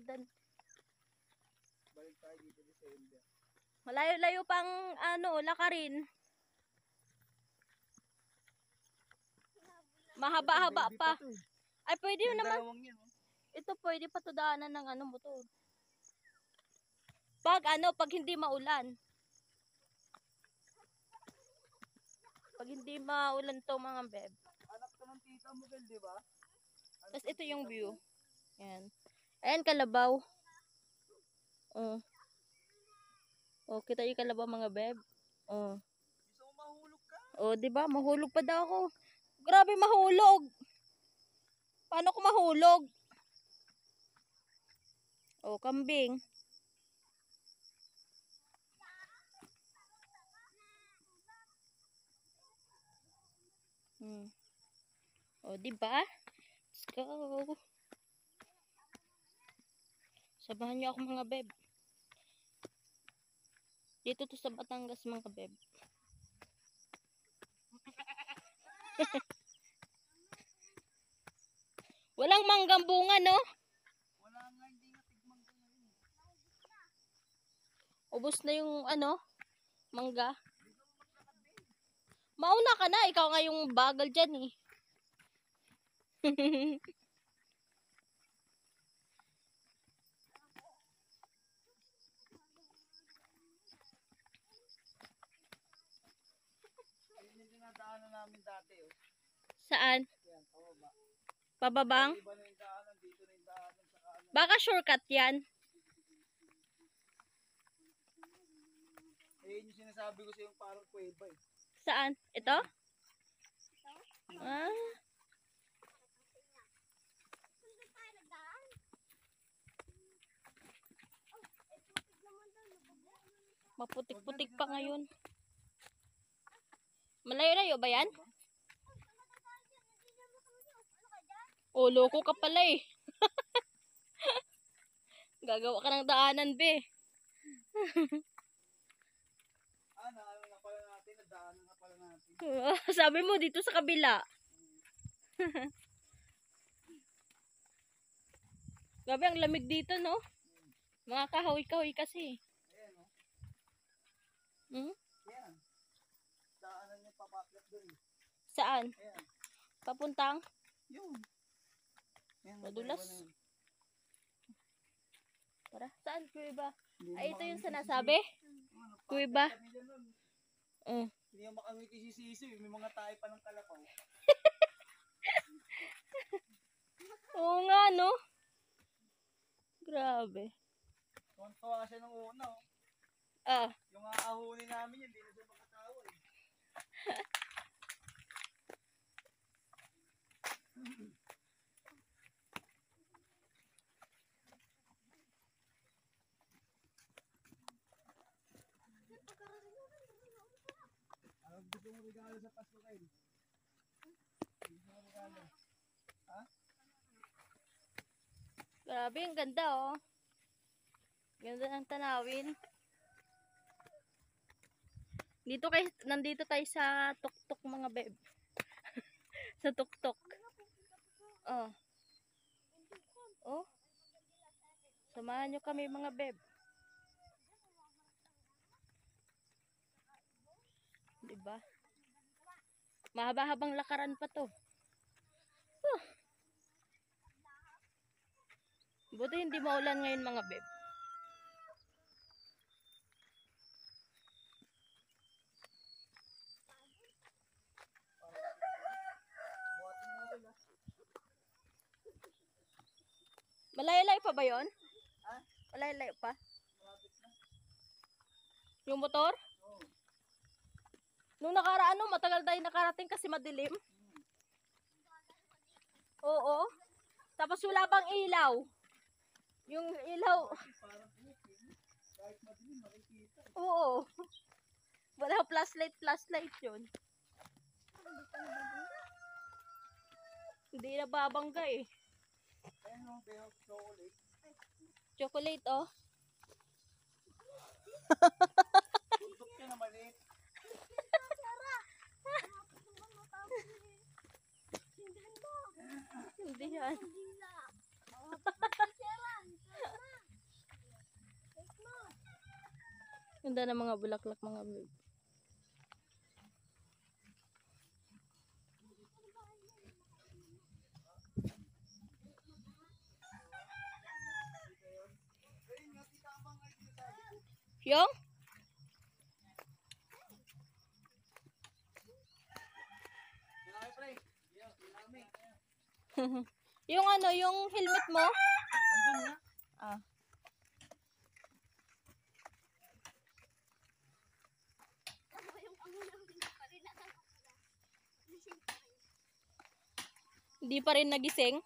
Rodan. Balik tayo dito sa India. Malayo-layo pang lakarin. Mahaba-haba pa. Ay, pwede yun naman. Ito pwede pa to daanan ng motor. Pag hindi maulan. Pag hindi maulan to mga beb. Anak ko ng tita mo, Bel, di ba? Tapos ito yung view. Ayan. Ayan, kalabaw. Oh. Oh, kita yung kalabaw mga beb. Oh. Gusto mo mahulog ka? Oh, di ba? Mahulog pa daw ako. Grabe mahulog. Paano ko mahulog? Oh, kambing. Oh, di ba? Let's go. Sabahan niyo ako mga beb. Dito to sa Batangas mga beb. Walang manggang bunga, no? Wala nga, hindi nga tigmangga ngayon. Ubos na yung mangga. Mauna ka na, ikaw nga yung bagal dyan eh. Ayun yung dinadaanan namin dati, oh. Saan? Yan, pababa. Pababang? Iba na yung daanan, dito na yung daanan, saka Baka shortcut yan. Ayun yung sinasabi ko sa yung parang kuweba eh. Saan? Ito? Ah. Maputik-putik pa ngayon. Malayo-layo ba yan? Oh, loko ka pala eh. Gagawa ka ng daanan, be. Ano nga pala natin, nadaanan nga pala natin. Sabi mo dito sa kabila. Grabe, ang lamig dito, no? Mga kahoy-kahoy kasi. Ayan, oh. Hmm? Ayan. Daanan niya papakyat doon eh. Saan? Ayan. Papuntang? Yun. Ayan, Madulas. na yun. Tara, saan? Kuiba? Hindi Ay, na ito yung makangiti sinasabi? Kuiba? kami dyan nun. Oh. Hindi na makangiti si Sisi. May mga tayo pa ng kalapaw. Oo nga, no? Grabe. Tuwan-tuwa siya nung una, oh. Ah. Yung aahunin namin yun, hindi na siya makatawa eh. Ano gusto mo regalo sa Pasko kayo? Gusto mo regalo? Ha? Grabe, ang ganda, oh. Ganda ng tanawin. Nandito tayo sa tuktok mga beb. Sa tuktok. Oh. Oh. Samahan nyo kami mga beb. Diba? Mahaba-habang lakaran pa to. Buti hindi maulan ngayon mga beb. Malayo-layo pa ba yun? Ha? Malayo-layo pa? Malapit na. Yung motor? Oo. Nung nakaraan, matagal tayo nakarating kasi madilim. Oo. Tapos wala bang ilaw? Yung ilaw. Parang kahit madilim, makikita. Oo. Wala flashlight yun. Hindi na babangga eh. Ayan o, behok chocolate. Chocolate, oh. Tutok ka na maliit. Hindi yan. Ganda ng mga bulaklak mga babe. Yung? Yung ano, yung helmet mo? Andun nga. Ah. Hindi pa rin nagising?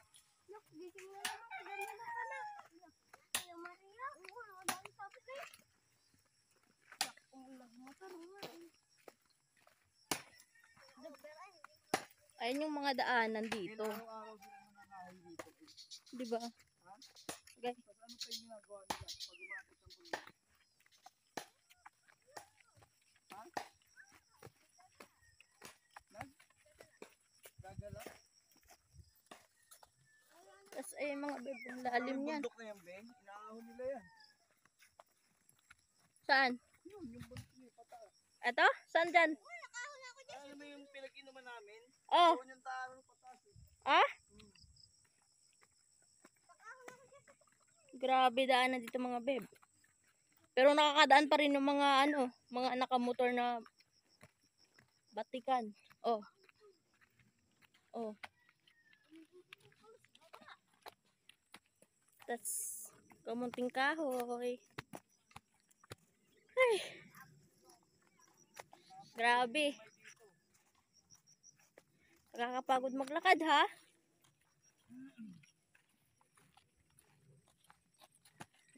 Ayun yung mga daanan dito. Araw-araw sila nananahay dito. Di ba? Okay. Tapos ano pa yung ginagawa nila pag umapit ang bagyo? Ha? Gagala? Tapos ayun mga babe, ang lalim Yung yan. bundok na yan, Ben. Inaahon nila yan. Saan? Yun, yung bundok niya, pataas. Eto? Saan dyan? Alam mo yung pinag-inuman namin? Oh. Doon yung daan ng pataas eh. Ah? Grabe daanan dito mga babe. Pero nakakadaan pa rin yung mga ano, mga nakamotor na batikan. Oh. Oh. Tas kamunting kahoy. Ay. Grabe. Nakakapagod maglakad ha.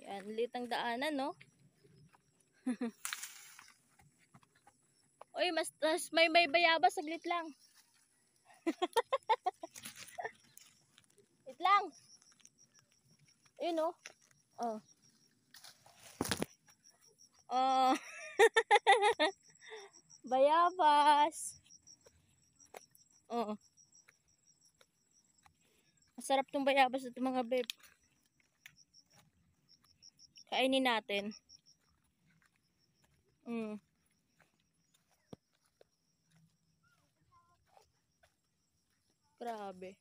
Yan, litang daanan no. Oy, mas may bayabas saglit lang. Wait lang. Ayun oh. Oh. Oh. Bayabas. Oh. Masarap tong bayabas ito mga babe. Kainin natin. Grabe.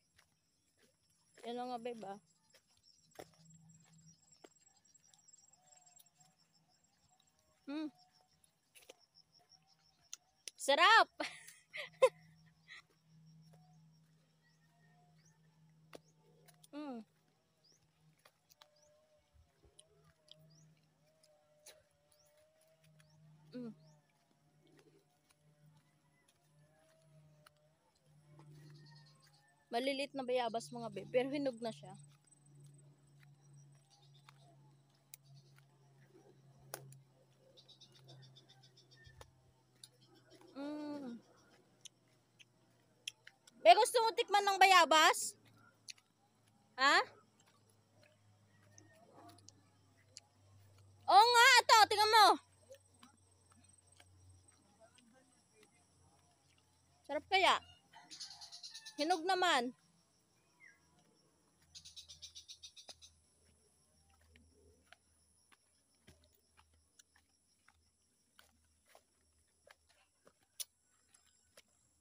Yan lang nga babe ah. Sarap! Malilit na bayabas mga babe, pero hinog na siya. Be, gusto mo tikman ng bayabas? Ha? Oo nga, ito, tingnan mo. Sarap kaya? Hinog naman.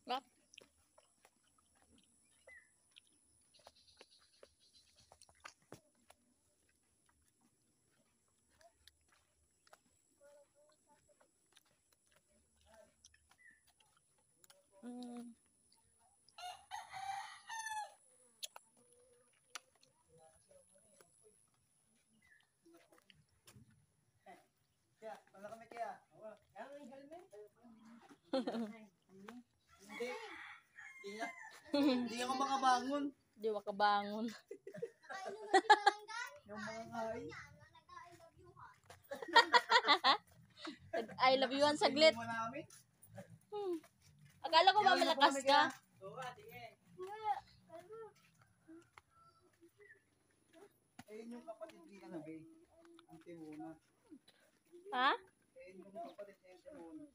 Sarap. Kaya, wala kami kaya. Yan ang helmet. Hindi. Hindi ako makabangon. Di makabangon. Yung mga kain. I love you ang saglit. Akala ko ba malakas ka? Ayun yung kapatid nila na Bay. Ang Timona. Ha? Ayun yung kapatid niya yung Timona.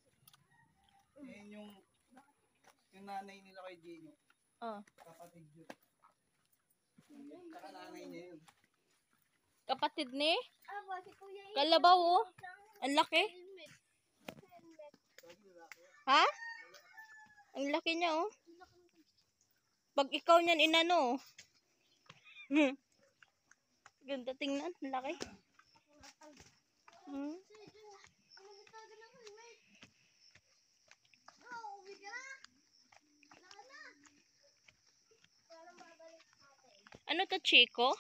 Ayun yung nanay nila kay Gino. Oh. Kapatid yun. Saka nanay niya yun. Kapatid ni? Kalabaw oh. Ang laki. Ha? Ang laki niya, oh. Pag ikaw niyan inano. Ganda tingnan. Ang laki. Hmm. Ano to, Chico?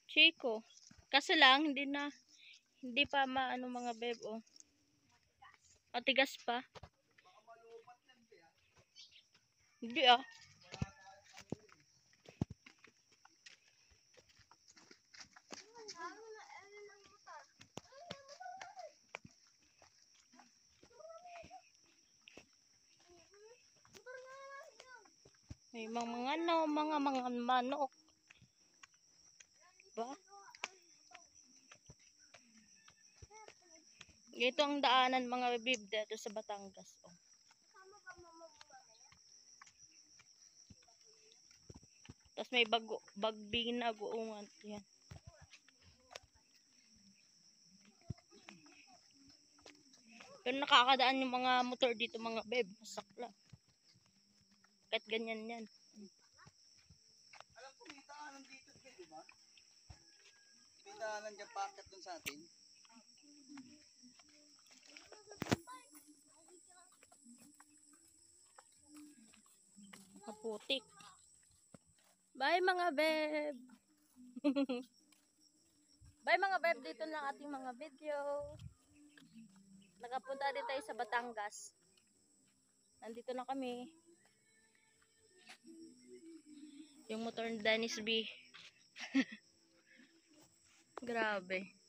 Chico. Kaso lang, hindi pa maano mga beb, oh. Matigas pa. Hindi ah. May mga manok. Ba? Ito ang daanan mga bib dito sa Batangas, oh. Tapos may bagbing na guungan. Yan. Pero nakakadaan yung mga motor dito mga beb. Masakla. Kahit ganyan yan. Alam ko, may daanan dito, di ba? May daanan dyan, packet dun sa atin. Kaputik. Bye mga beb. Bye mga beb. Dito lang ating mga video. Nakapunta din tayo sa Batangas. Nandito na kami. Yung motor ni Dennis B. Grabe.